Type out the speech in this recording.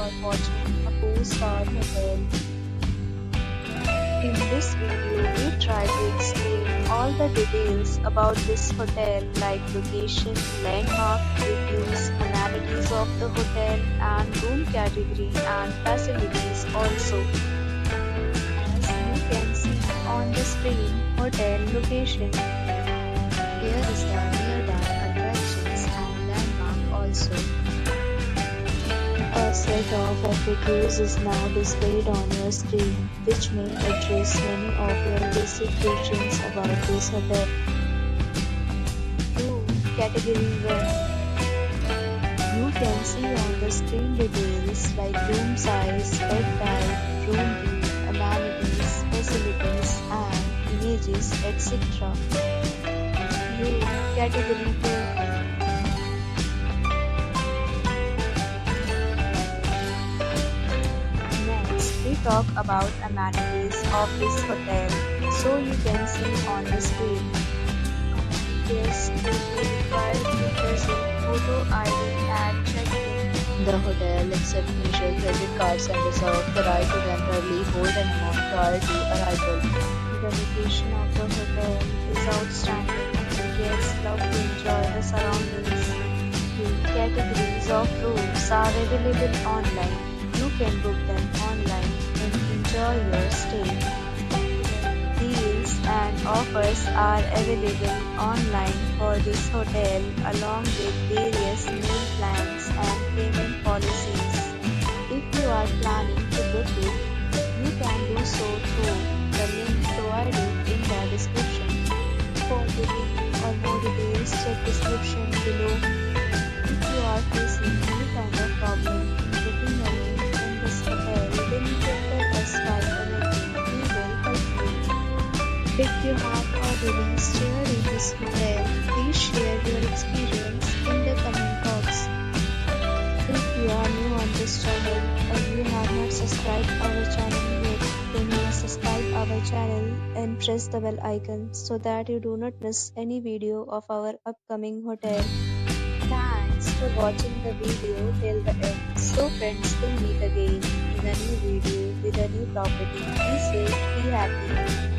are watching a 4-star hotel. In this video, we try to explain all the details about this hotel like location, landmark, reviews, amenities of the hotel, and room category and facilities also. As you can see on the screen, hotel location. Here is the nearby attractions and landmark also. A set of reviews is now displayed on your screen, which may address many of your basic questions about this hotel. Room Category 1. You can see on the screen details like room size, bed type, room view, amenities, facilities, and images, etc. Room Category 2. We talk about amenities of this hotel, so you can see on the screen. Guests will be required to present photo ID at check-in. The hotel accepts major credit cards and reserves the right to temporarily hold an amount prior to arrival. The location of the hotel is outstanding and guests love to enjoy the surroundings. The categories of rooms are available online. You can book them online and enjoy your stay. Deals and offers are available online for this hotel along with various meal plans and payment policies. If you are planning to book it, you can do so through the link provided in the description. For booking or more details, check description below. If you are facing any kind of problem in booking a room in this hotel, then contact us by commenting. We will help you. If you have already stayed in this hotel, please share your experience in the comment box. If you are new on this channel or you have not subscribed our channel yet, then you must subscribe our channel and press the bell icon so that you do not miss any video of our upcoming hotel. Thanks for watching the video till the end. So friends, we'll meet again in a new video with a new property. Be safe, be happy.